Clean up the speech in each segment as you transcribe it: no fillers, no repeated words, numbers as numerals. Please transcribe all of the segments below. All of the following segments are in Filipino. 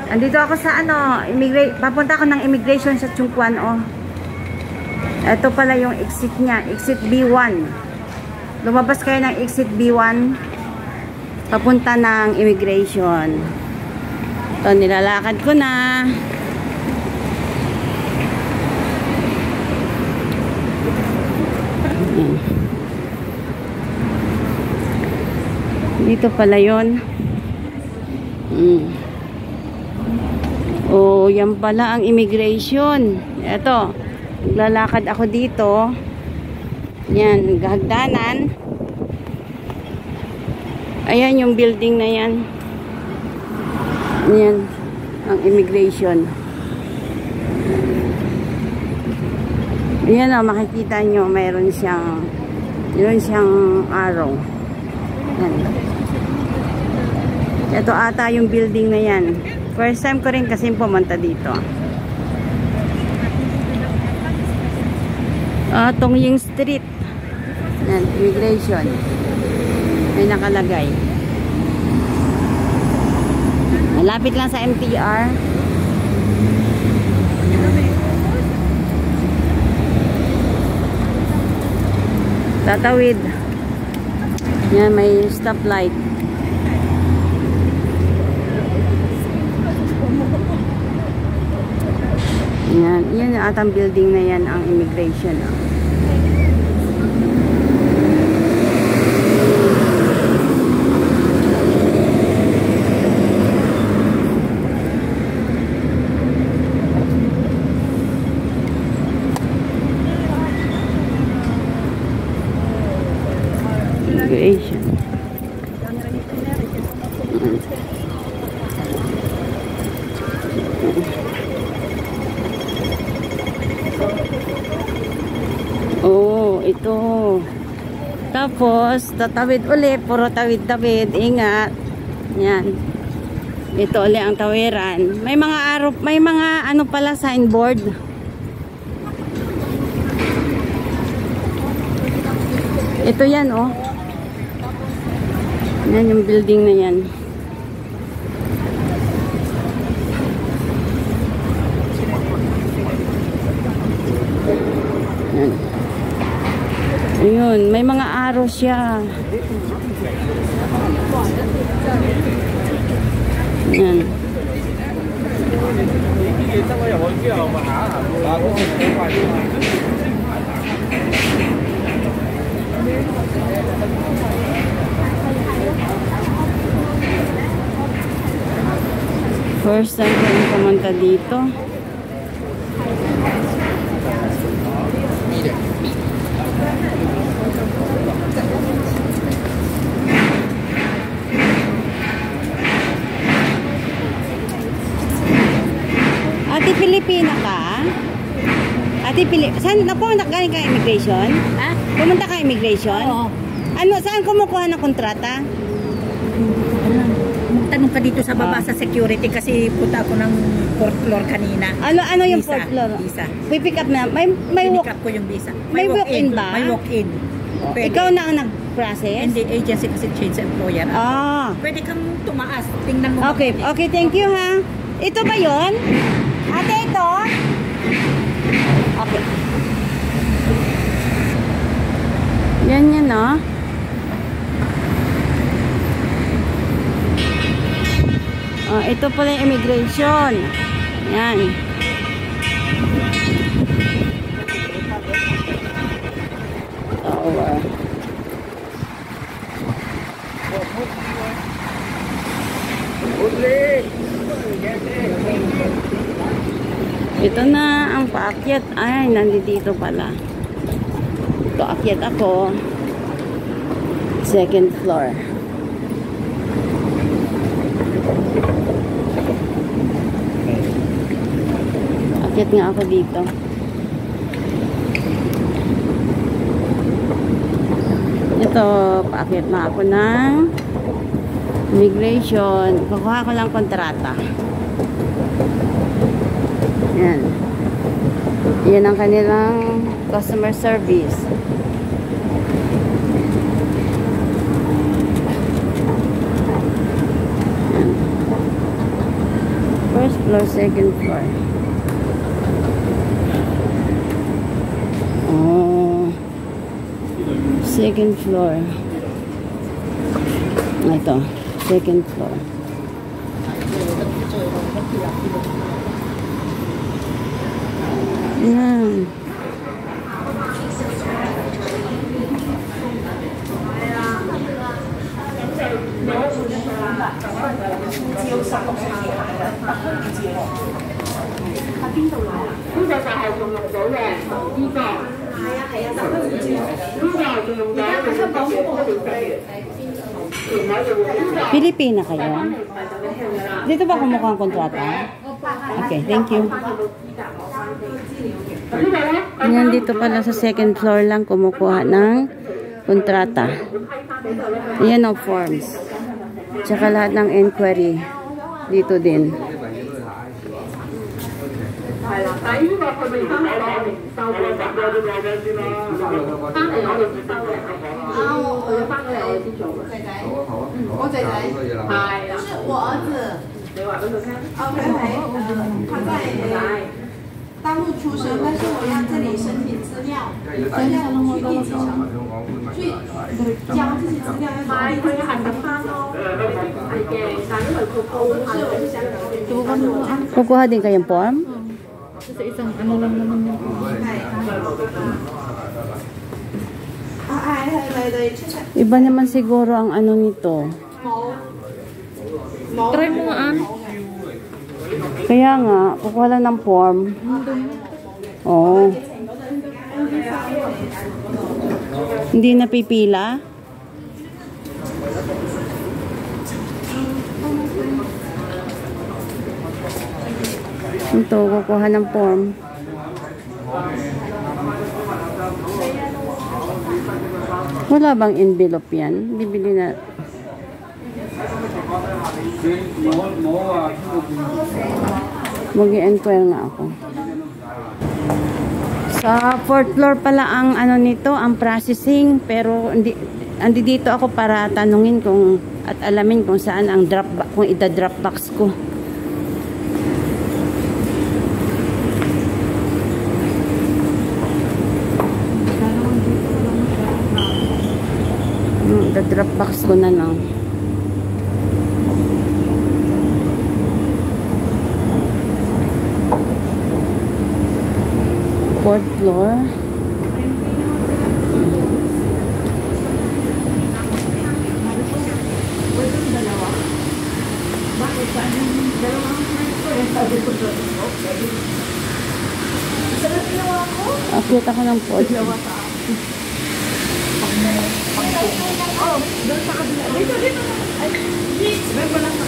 Andito ako sa papunta ako ng immigration sa Chungkwan, oh. Ito pala yung exit niya, exit B1. Lumabas kayo ng exit B1 papunta ng immigration. Ito, nilalakad ko na. Dito pala yun. Oh, yan pala ang immigration. Ito, naglalakad ako dito. Yan, gahagdanan. Ayan yung building na yan. Yan, ang immigration. Ayan o, makikita nyo, mayroon siyang arrow. Yan. Ito ata yung building na yan. First time ko rin kasi pumunta dito. Tongying Street. Yan, immigration. May nakalagay. Malapit lang sa MTR. Tatawid. Yan, may stoplight. Yan atang building na yan ang immigration. Immigration. Oh, ito. Tapos, tatawid ulit. Puro tawid-tawid. Ingat. Yan. Ito ulit ang tawiran. May mga araw, may mga ano pala signboard. Ito yan, oh. Yan yung building na yan. Yan. Ayun, may mga arrow siya. Yan. First time ko pumunta dito. Ate Pilipina ka? Ate Pilipina, saan pumunta ka immigration? Ha? Pumunta ka immigration? Oo. Ano, saan kumukuha ng kontrata? Tanong ka dito sa baba sa security kasi punta ako ng 4th floor kanina. Ano yung 4th floor? Visa. Pick up na. May pick up ko yung visa. May walk-in ba? May walk-in. Ikaw na ang nag-process? Hindi, agency kasi change employer. Pwede kang tumaas. Tingnan mo. Okay, okay, thank you ha. Ito ba yon? Ate, ito? Okay. Yan, no? Ito pala yung immigration. Yan. Ito na ang paakyat. Ay, nandito pala. Ito, akyat ako. 2nd floor. Akyat nga ako dito. Ito, paakyat na ako ng immigration. Kukuha ko lang kontrata. Yan. Yan ang kanilang customer service. floor, second floor. Oh. Second floor. Ito, second floor. Yan. Pilipina kayo? Dito ba kumukuha ang kontrata? Okay, thank you. Yan, dito pala sa second floor lang kumukuha ng kontrata. Yan ang forms. Tsaka lahat ng inquiry dito din. Kukuha din kayong form? Sa isang ano lang naman yun. Iba naman siguro ang ano nito. Try mo nga. Kaya nga, kukuha lang ng form. Oo. Hindi napipila? Ito, kukuha ng form. Wala bang envelope yan? Bibili na. Mag-i-enquire nga ako. Sa 4th floor pala ang ano nito, ang processing, pero andi dito ako para tanungin kung at alamin kung saan ang drop, kung ida-drop box ko. Ida-drop box ko na lang. Fourth floor. Akit ako ng fourth.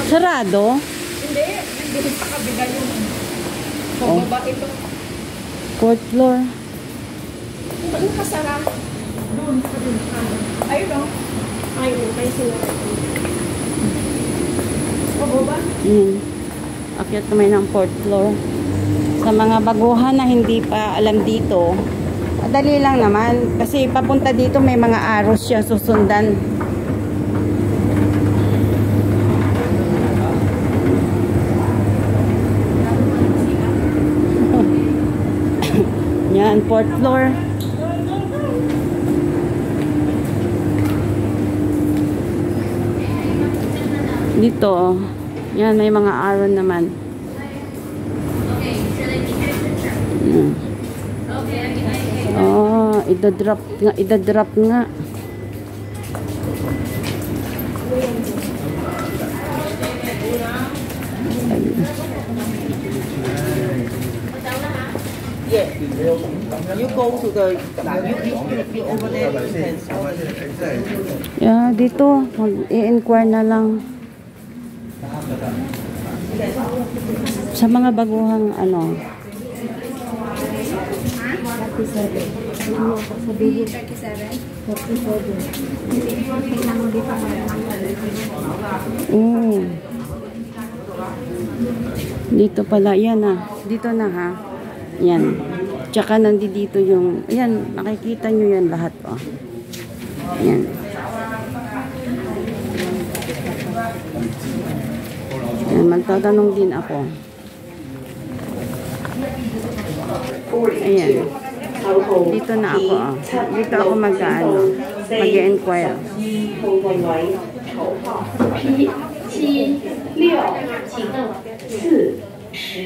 Sarado? Hindi. Hindi sa kabila yung pababa ito. 4th floor. Ano kasarap? Doon sa kabila. Ayun o. Ayun. May sila. Pababa? Akyat naman ng 4th floor. Sa mga baguhan na hindi pa alam dito, madali lang naman. Kasi papunta dito may mga arrows siya susundan. Yan, 4th floor. Dito, yan, may mga arrow naman. Oh, idadrop nga, idadrop nga. Yeah. You go to the you over there. You can over there. Yeah, dito mag-i-inquire na lang. Sa mga baguhang ano. Dito pala, yan ah. Dito na ha. Yan. Tsaka nandito yung, yan, nakikita nyo yan lahat oh. Yan. Yan, magtatanong din ako. Ayan. Dito na ako. Dito ako mag-inquire. 7、6，请4